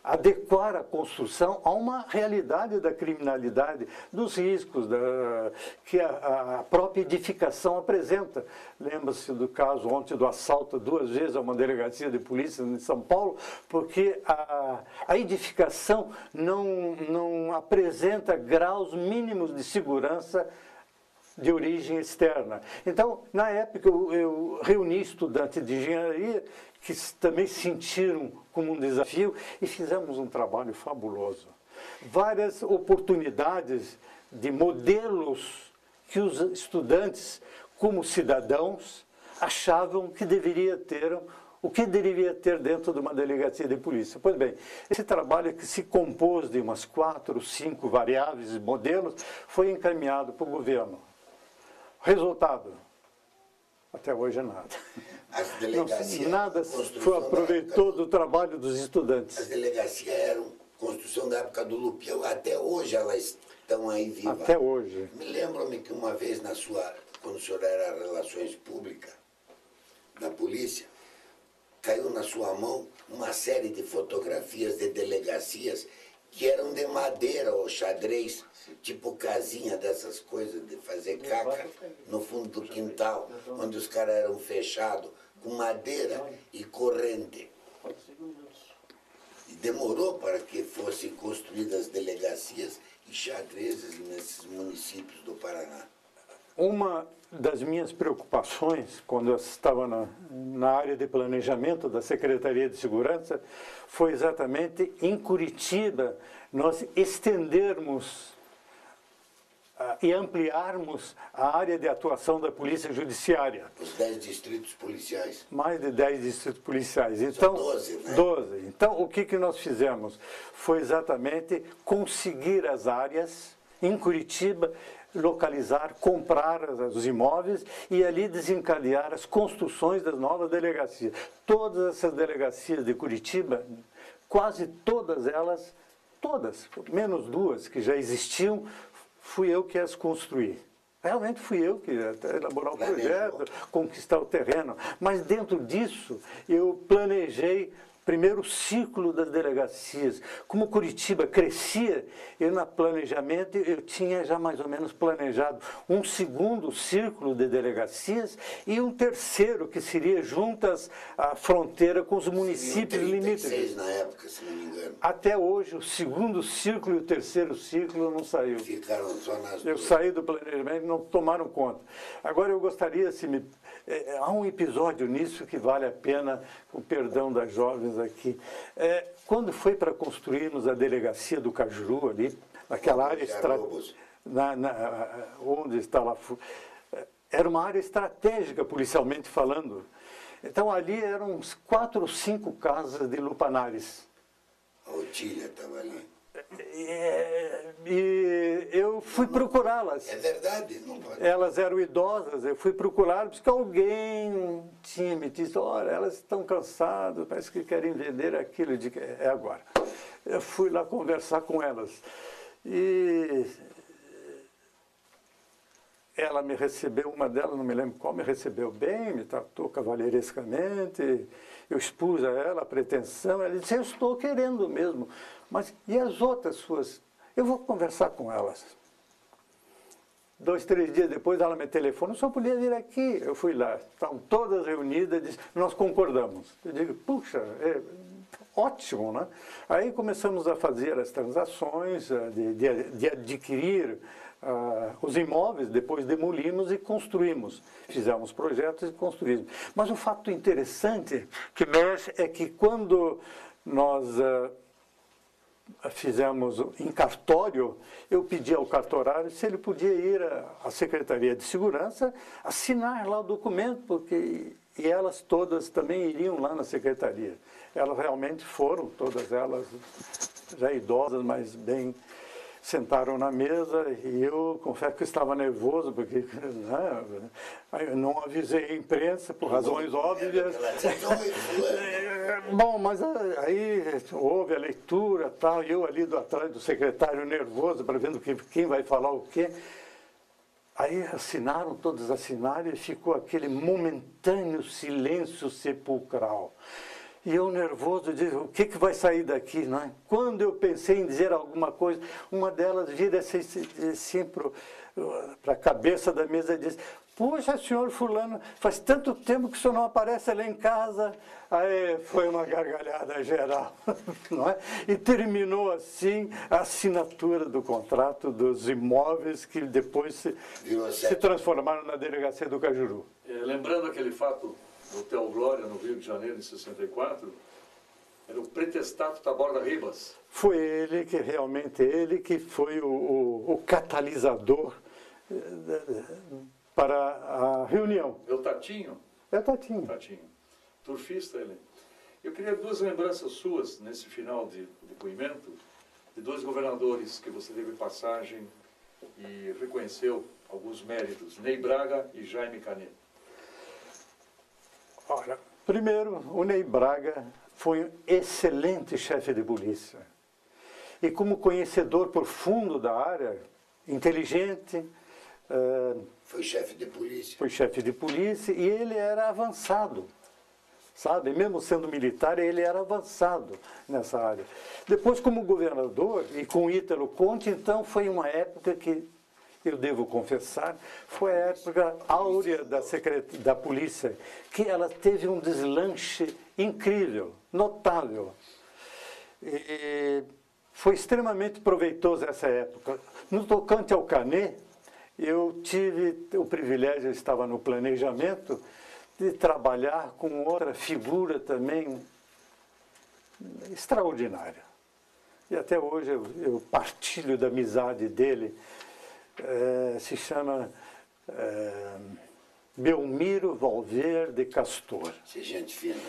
adequar a construção a uma realidade da criminalidade, dos riscos que a própria edificação apresenta. Lembra-se do caso ontem do assalto 2 vezes a uma delegacia de polícia em São Paulo, porque a edificação não apresenta graus mínimos de segurança de origem externa. Então, na época, eu reuni estudantes de engenharia que também sentiram como um desafio e fizemos um trabalho fabuloso. Várias oportunidades de modelos que os estudantes, como cidadãos, achavam que deveria ter, o que deveria ter dentro de uma delegacia de polícia. Pois bem, esse trabalho que se compôs de umas 4 ou 5 variáveis e modelos foi encaminhado para o governo. Resultado, Até hoje nada.
As delegacias...
Nada aproveitou do trabalho dos estudantes.
As delegacias eram construção da época do Lupião. Até hoje elas estão aí vivas.
Até hoje.
Me lembro-me que uma vez, quando o senhor era Relações Públicas da polícia, caiu na sua mão uma série de fotografias de delegacias que eram de madeira ou xadrez, tipo casinha dessas coisas de fazer caca no fundo do quintal, onde os caras eram fechados com madeira e corrente. E demorou para que fossem construídas delegacias e xadrezes nesses municípios do Paraná.
Uma das minhas preocupações, quando eu estava na área de planejamento da Secretaria de Segurança, foi exatamente em Curitiba nós estendermos e ampliarmos a área de atuação da Polícia Judiciária.
Os 10 distritos policiais.
Mais de 10 distritos policiais. Então,
12, né?
12. Então, o que nós fizemos? Foi exatamente conseguir as áreas em Curitiba, localizar, comprar os imóveis e ali desencadear as construções das novas delegacias. Todas essas delegacias de Curitiba, quase todas elas, todas, menos duas que já existiam, fui eu que as construí. Realmente fui eu que elaborar o projeto, conquistar o terreno. Mas dentro disso, eu planejei primeiro o ciclo das delegacias. Como Curitiba crescia, eu no planejamento eu tinha já mais ou menos planejado um segundo círculo de delegacias e um terceiro que seria juntas à fronteira com os municípios limítrofes.
Na época, se não me engano.
Até hoje, o segundo círculo e o terceiro círculo não saiu.
Ficaram só nas duas.
Eu saí do planejamento e não tomaram conta. Agora eu gostaria, se me... há um episódio nisso que vale a pena, com perdão das jovens aqui. Quando foi para construirmos a delegacia do Cajuru ali, naquela área onde está lá, era uma área estratégica policialmente falando. Então ali eram uns 4 ou 5 casas de lupanares.
A Otília estava ali.
E eu fui procurá-las.
É verdade, não pode.
Elas eram idosas, eu fui procurá-las porque alguém tinha me dito, olha, elas estão cansadas, parece que querem vender aquilo. Eu disse, é agora. Eu fui lá conversar com elas. E ela me recebeu, uma delas, não me lembro qual, me recebeu bem, me tratou cavalheirescamente. Eu expus a ela a pretensão, ela disse, eu estou querendo mesmo. Mas e as outras suas? Eu vou conversar com elas. 2, 3 dias depois ela me telefonou, só podia vir aqui. Eu fui lá, estavam todas reunidas, disse, nós concordamos. Eu digo, puxa, ótimo, né? Aí começamos a fazer as transações, de adquirir os imóveis, depois demolimos e construímos. Fizemos projetos e construímos. Mas o fato interessante que mexe é que quando nós fizemos em cartório, eu pedi ao cartorário se ele podia ir à Secretaria de Segurança assinar lá o documento, porque e elas todas também iriam lá na Secretaria. Elas realmente foram, todas elas já idosas, mas bem, sentaram na mesa e eu confesso que estava nervoso, porque eu não avisei a imprensa, por razões óbvias. Bom, mas aí houve a leitura tal, e eu ali atrás do secretário nervoso, para vendo quem vai falar o quê. Aí assinaram, todos assinaram, e ficou aquele momentâneo silêncio sepulcral. E eu nervoso, disse, o que vai sair daqui, não é? Quando eu pensei em dizer alguma coisa, uma delas vira assim para a cabeça da mesa e diz, puxa, senhor fulano, faz tanto tempo que o senhor não aparece lá em casa. Aí foi uma gargalhada geral, não é? E terminou assim a assinatura do contrato dos imóveis que depois se transformaram na delegacia do Cajuru.
Lembrando aquele fato do Hotel Glória, no Rio de Janeiro, em 64, era o pretestado Taborda Ribas.
Foi ele que realmente, ele que foi o catalisador para a reunião.
É o Tatinho?
É o Tatinho.
Tatinho. Turfista ele. Eu queria 2 lembranças suas, nesse final de depoimento, de 2 governadores que você teve passagem e reconheceu alguns méritos, Ney Braga e Jaime Canet.
Ora, primeiro, o Ney Braga foi um excelente chefe de polícia. E como conhecedor profundo da área, inteligente,
Foi chefe de polícia.
foi chefe de polícia e ele era avançado, sabe? Mesmo sendo militar, ele era avançado nessa área. Depois, como governador, e com Ítalo Conte, então foi uma época que, eu devo confessar, foi a época áurea da polícia, que ela teve um deslanche incrível, notável. E foi extremamente proveitoso essa época. No tocante ao Canê, eu tive o privilégio, eu estava no planejamento, de trabalhar com outra figura também extraordinária. E até hoje eu partilho da amizade dele. Se chama Belmiro Valverde Castor.
Você é gente fina.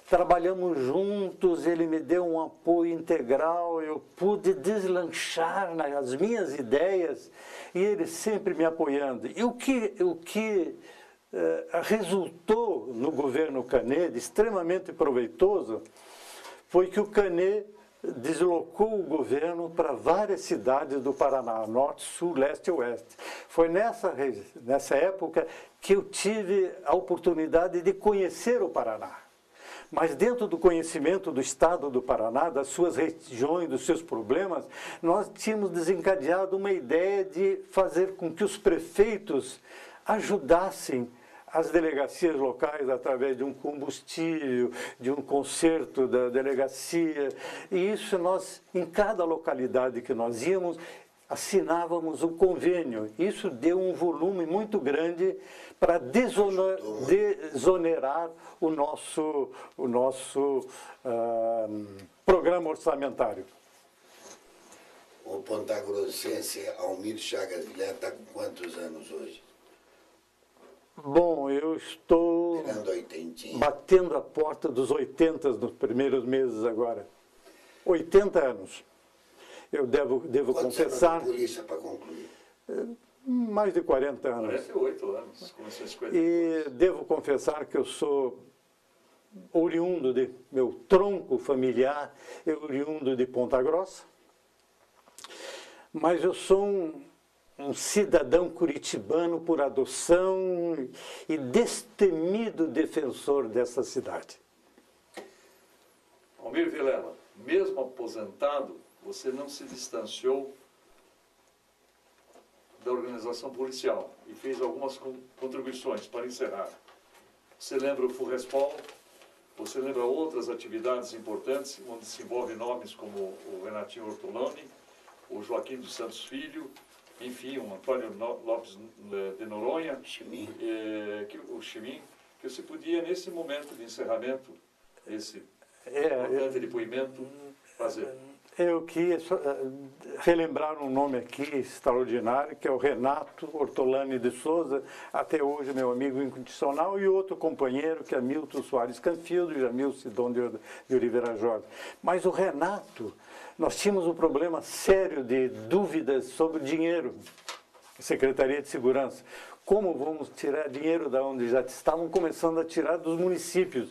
Trabalhamos juntos, ele me deu um apoio integral, eu pude deslanchar nas minhas ideias e ele sempre me apoiando. E o que resultou no governo Canê, de extremamente proveitoso, foi que o Canê deslocou o governo para várias cidades do Paraná, norte, sul, leste e oeste. Foi nessa época que eu tive a oportunidade de conhecer o Paraná. Mas dentro do conhecimento do estado do Paraná, das suas regiões, dos seus problemas, nós tínhamos desencadeado uma ideia de fazer com que os prefeitos ajudassem as delegacias locais através de um combustível, de um conserto da delegacia. E isso nós, em cada localidade que nós íamos, assinávamos um convênio. Isso deu um volume muito grande para desonerar o nosso programa orçamentário.
O pontagrossense Almir Chagas Vilela está com quantos anos hoje?
Bom, eu estou batendo a porta dos 80 nos primeiros meses agora. 80 anos. Eu devo confessar...
Quantos anos de polícia, para concluir?
Mais de 40 anos.
48 anos, começou em 52.
E devo confessar que eu sou oriundo de... Meu tronco familiar é oriundo de Ponta Grossa. Mas eu sou um cidadão curitibano por adoção e destemido defensor dessa cidade.
Almir Vilela, mesmo aposentado, você não se distanciou da organização policial e fez algumas contribuições para encerrar. Você lembra o FUNRESPOL? Você lembra outras atividades importantes, onde se envolvem nomes como o Renatinho Ortolani, o Joaquim dos Santos Filho, enfim, o Antônio Lopes de Noronha, o Chimim, que você podia, nesse momento de encerramento, esse importante depoimento, fazer.
Eu quis relembrar um nome aqui extraordinário, que é o Renato Ortolani de Souza, até hoje meu amigo incondicional, e outro companheiro, que é Milton Soares Canfield e Jamil Sidon de Oliveira Jorge. Mas o Renato, nós tínhamos um problema sério de dúvidas sobre o dinheiro, Secretaria de Segurança. Como vamos tirar dinheiro da onde já estavam começando a tirar dos municípios?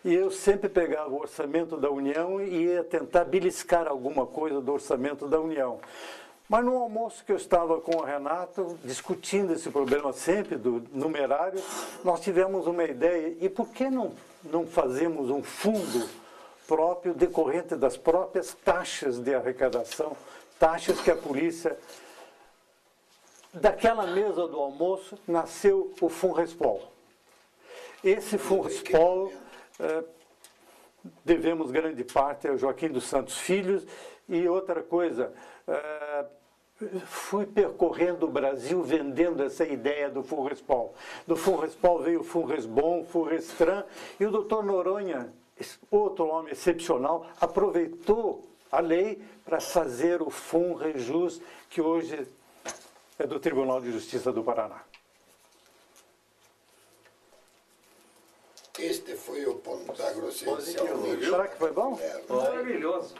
E eu sempre pegava o orçamento da União e ia tentar beliscar alguma coisa do orçamento da União. Mas no almoço que eu estava com o Renato, discutindo esse problema sempre do numerário, nós tivemos uma ideia. E por que não fazemos um fundo próprio decorrente das próprias taxas de arrecadação, taxas que a polícia... Daquela mesa do almoço nasceu o FUNRESPOL. Esse FUNRESPOL... devemos grande parte ao Joaquim dos Santos Filhos. E outra coisa, fui percorrendo o Brasil vendendo essa ideia do FUNRESPOL. Do FUNRESPOL veio o FUNRESBOM, FUNRESTRAN, e o doutor Noronha, outro homem excepcional, aproveitou a lei para fazer o FUNREJUS, que hoje é do Tribunal de Justiça do Paraná.
Este foi o pontagrossense.
Será que foi bom?
Maravilhoso.